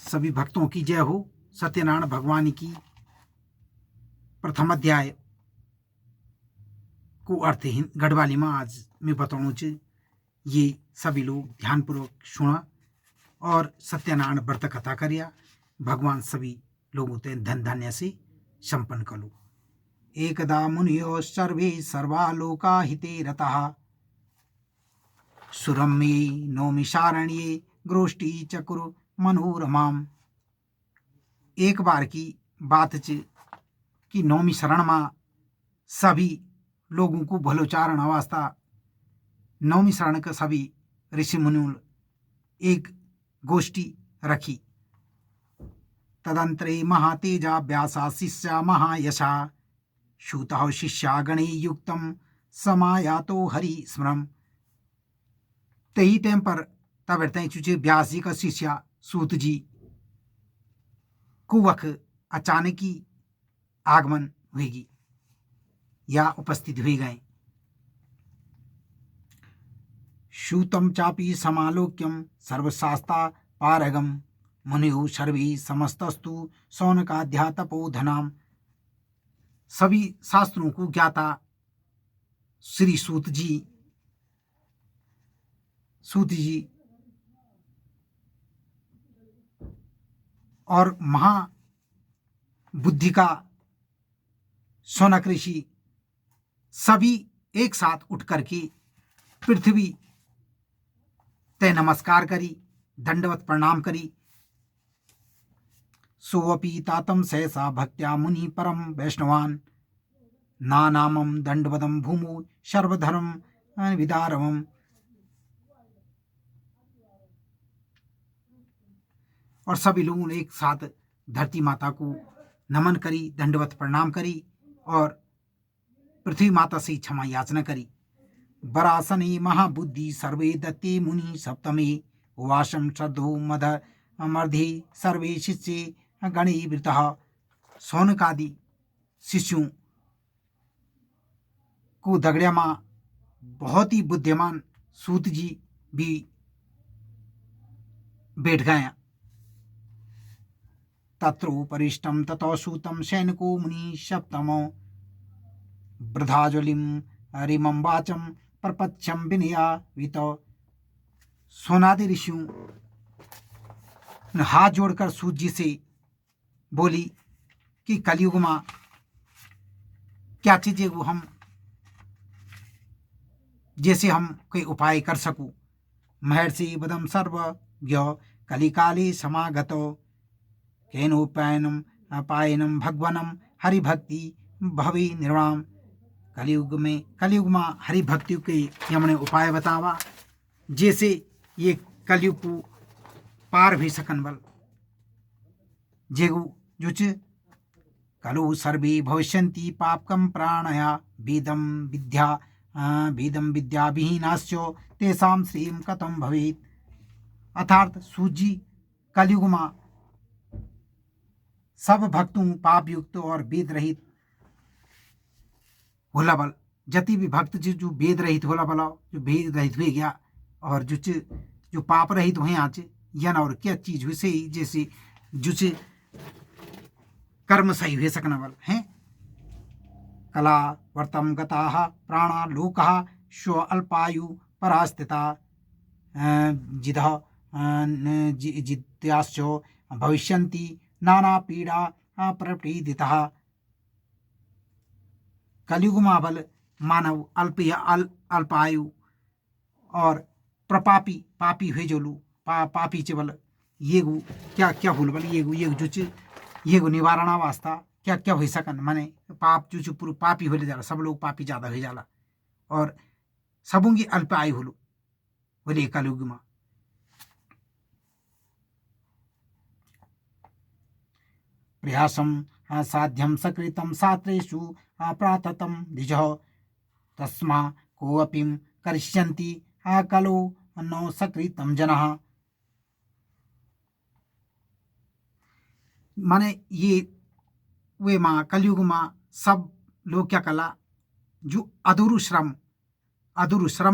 सभी भक्तों की जय हो। सत्यनारायण भगवान की प्रथम अध्याय को अर्थ गढ़वाली में आज मैं बताऊँ च ये सभी लोग ध्यानपूर्वक सुना और सत्यनारायण व्रत कथा करिया। भगवान सभी लोगों ते धन धान्य से संपन्न करो। एकदा मुनियो सर्वे सर्वालोका हिते रतः सुरम्ये नौमिषारण्ये गोष्ठी चकुर मनोरमाम। एक बार की बात च कि नौमी शरण में सभी लोगों को भलोचारण अवस्था नौमी शरण के सभी ऋषि मुनि एक गोष्ठी रखी। तदंतरे महातेजा व्यासा शिष्या महायशा सूतः शिष्या गणे युक्तम समायातो हरि स्मरम। तही टाइम पर तब चुचे व्यास जी का शिष्या सूत जी कुवक अचानक ही आगमन हुएगी या उपस्थित हुए गए। सूतम चापी समालोक्यम सर्वशास्ता पारगम मुनिः सर्वे समस्तस्तु शौनकाध्यातपोधनाम। सभी शास्त्रों को ज्ञाता श्री सूत जी और महाबुद्धि का शौनक ऋषि सभी एक साथ उठ करके पृथ्वी ते नमस्कार करी, दंडवत प्रणाम करी। सोऽपि तातम सहसा भक्त्या मुनि परम वैष्णवान नानामम दंडवदम भूमो सर्वधर्म विदारवम। और सभी लोगों ने एक साथ धरती माता को नमन करी, दंडवत प्रणाम करी और पृथ्वी माता से क्षमा याचना करी। बरासने महाबुद्धि सर्वे दत्ते मुनि सप्तमे वाशम श्रद्धो मद मर्धे सर्वे शिष्य गणे वृतः। शौनकादि शिष्यों को दगड़िया मां बहुत ही बुद्धिमान सूत जी भी बैठ गया। तत्रोपरिष्टम ततो सूतम सैनिको मुनि सप्तमो वृद्धाज्वलिम रिमं वाचम प्रपच्छम विनया वितो। सोनादि ऋषियों ने हाथ जोड़कर सूत जी से बोली कि कलयुग में क्या चीजें वो हम जैसे हम कोई उपाय कर सकूं। महर्षि वदम सर्वज्ञ कलिकाले समागतो केनोपायनम पायनम भगवनम हरिभक्ति भवे निर्वाण। कलयुग में हरि भक्ति के हमने उपाय बतावा जैसे ये कलयुग को पार भी सकन बल। जेगु जुच कलु सर्वे भविष्यन्ति पापकम प्राणया वेदम विद्या विहीनाश्चो तेषां श्रीम कथम भवेत्। अर्थात सूजी कलयुग में सब भक्तों पाप युक्त और वेद रहित होला बल। जति भी भक्त जो वेद रहित होला बला जो वेद रहित हुए गया और जो पाप रहित हुए आज यन और क्या चीज हुई से जैसे जुच कर्म सही हुए सकना बल हैं। कला वर्तम गताः प्राणा लोकः स्व अल्पायु परास्थिता जिदः जित्याश्चो भविष्यन्ति नाना पीड़ा प्रपीडितः। कलयुग में बल मानव अल्पायु और पापी हुए जो पापी चे बल ये क्या क्या हुल बल ये जो निवारण वास्ता क्या क्या हो सकन माने पाप जो पूरा पापी हो जाला। सब लोग पापी ज्यादा हो जाला और सबों की अल्पायु हुलो बोले कलयुग में। प्रयासम साध्यम सकृतम सात्रेषु प्राततम द्विजः तस्मा कोऽपि करिष्यन्ति कलो नो सकृतम जनः। माने ये वे माँ कलयुग माँ सब लोग क्या कला जो अधूरु श्रम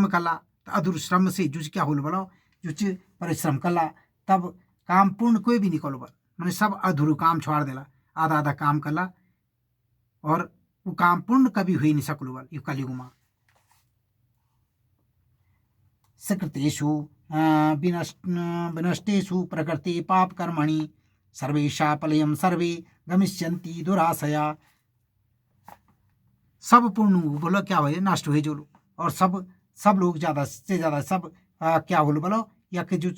कला। अधूरु श्रम से जुझ क्या होल बलो जुझ परिश्रम कला तब काम पूर्ण कोई भी निकलो बल मैंने सब अधूरू काम छोड़ देला आधा आधा काम करला और वो काम पूर्ण कभी हुई नहीं सकलो बल यू कलयुग में सकृतेषु विनष्टेषु प्रकृति पाप कर्मणि सर्वेशा पलयम सर्वे गमिष्यन्ति दुराशया सब पूर्ण बोलो क्या हो नष्ट हुए जो और सब लोग ज़्यादा से ज़्यादा सब क्या होलो बोलो या कि जो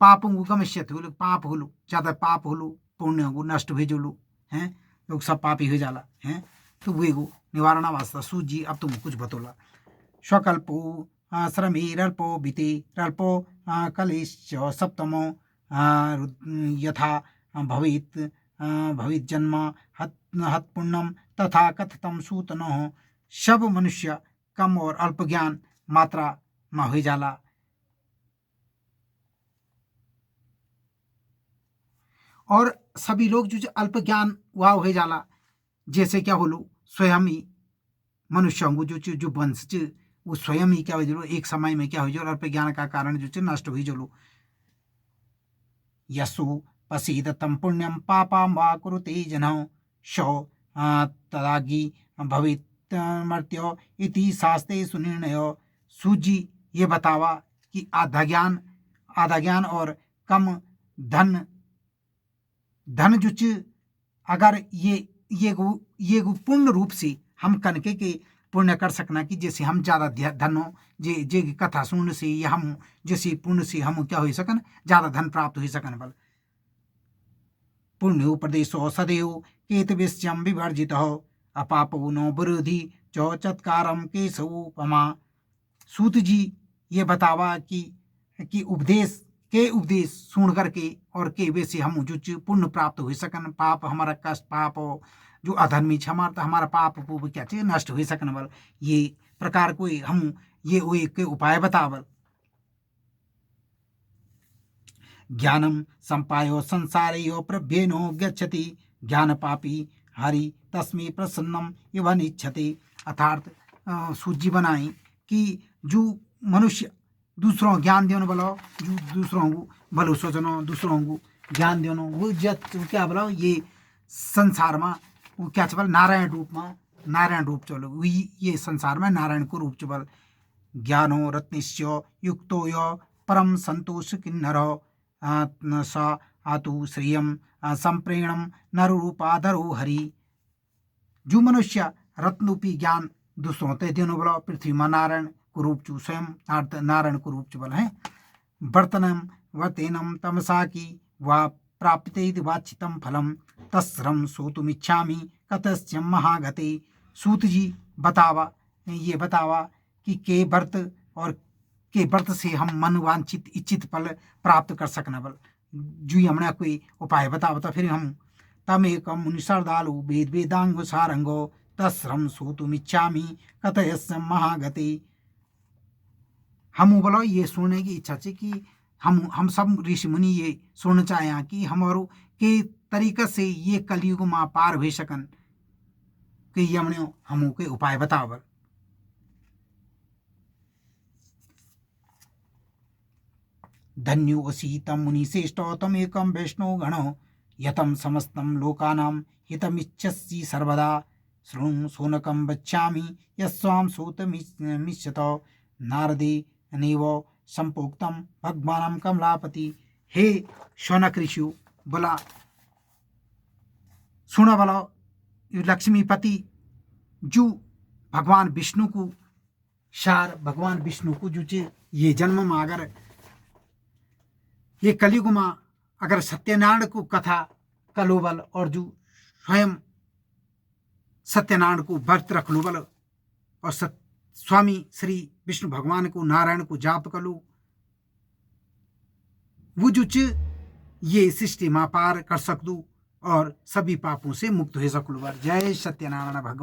पाप गमिष्यत हो पाप होलो ज़्यादा पाप होलो पुण्य हो नष्ट हुए जो हैं लोग सब पापी हो जाला हैं तो वे गो निवारण वास्ता सूजी अब तुम कुछ बतोला स्वकल्पो श्रमेरल्पो बीते रल्पो कलेश्च सप्तमो यथा भवेत् भवेत् जन्म हत पुण्यम तथा कथतम सूतनो सब मनुष्य कम और अल्प ज्ञान मात्रा में हो जाला और सभी लोग जो अल्प ज्ञान वह हो जाला जैसे क्या बोलो स्वयं ही मनुष्य जो वंश वो स्वयं ही क्या हो जो एक समय में क्या हो जो अल्प ज्ञान का कारण जो नष्ट हो जो यस्सु पसीदतं पुण्यम पापम वा कुरुते जनः शो तदागी भवित मर्त्यो इति शास्त्रे सुनिर्णयो सूजी ये बतावा कि आधा ज्ञान और कम धन जो अगर ये पूर्ण रूप से हम कनके के पुण्य कर सकना कि जैसे हम ज़्यादा धन हो जे कथा सुनने से या हम जैसे पुण्य से हम क्या हो सकन ज़्यादा धन प्राप्त हो सकन बल पुण्यो प्रदेशो सदैव केतविश्यम विवर्जित अपापो नो विरोधी चौ चत्कारम केशवोपमा सूत जी ये बतावा कि उपदेश सुन करके और के वे से हम जो पुण्य प्राप्त हो सकन पाप हमारा कष्ट पाप जो अधर्मी हमारा पाप क्या चाहिए नष्ट हो सकन बल ये प्रकार कोई हम ये एक उपाय बतावल ज्ञानम संपायो संसारेयो प्रभ्येनो गच्छति ज्ञान पापी हरि तस्मै प्रसन्नम इवन इच्छते अर्थात सूजी बनाई कि जो मनुष्य दूसरों ज्ञान देने वाला जो दूसरों को भलो सोचनो दूसरों को ज्ञान देनो वो क्या बोला ये संसार में वो क्या चल नारायण रूप चलो ये संसार में नारायण को रूप चल ज्ञानो रत्निश्च युक्तो यो परम संतोष किन्नरो स आतु श्रियम संप्रेणम नरूपाधरो हरि जो मनुष्य रत्नरूपी ज्ञान दूसरों ते देनो बोला पृथ्वी में नारायण को रूप चु स्वयं नारायण को रूप चुबल है वर्तनम वर्तेनम तमसा की वा प्राप्ते वाचितम फलम तस्रम सोतुमिच्छामि कतस्य महागते सूत जी ये बतावा कि के व्रत से हम मन वांछित इच्छित फल प्राप्त कर सकना बल जो हमने कोई उपाय बतावता फिर हम तम एकम मुनिषर्दालु वेद वेदांग सारंगो तस्रम सोतुमिच्छामि कतयस्य महागते हम बोलो ये सुनने की इच्छा है कि हम सब ऋषि मुनि ये सुनना चाहें कि हमारो के तरीका से ये कलयुग में पार हो सकन कि हमने हमों के उपाय बतावर धन्योऽसि तम मुनि श्रेष्ठो तम एकम वैष्णो गणो यतम समस्तं लोकानां हितमिच्छसि सर्वदा शृणु शौनकं वक्ष्यामि यस्वां सूतमिच्छतो नारदे नेव संपोक्तम भगवानम कमलापति हे शौनक ऋषि बोला सुना बोला लक्ष्मीपति जो भगवान विष्णु को भगवान विष्णु को जो ये जन्म में अगर ये कलयुग में अगर सत्यनारायण को कथा कलोबल और जो स्वयं सत्यनारायण को व्रत रख लो बल और स्वामी श्री विष्णु भगवान को नारायण को जाप कर लो वो जो ये सृष्टि में पार कर सकूँ और सभी पापों से मुक्त हो सकूँ। जय सत्यनारायण भगवान।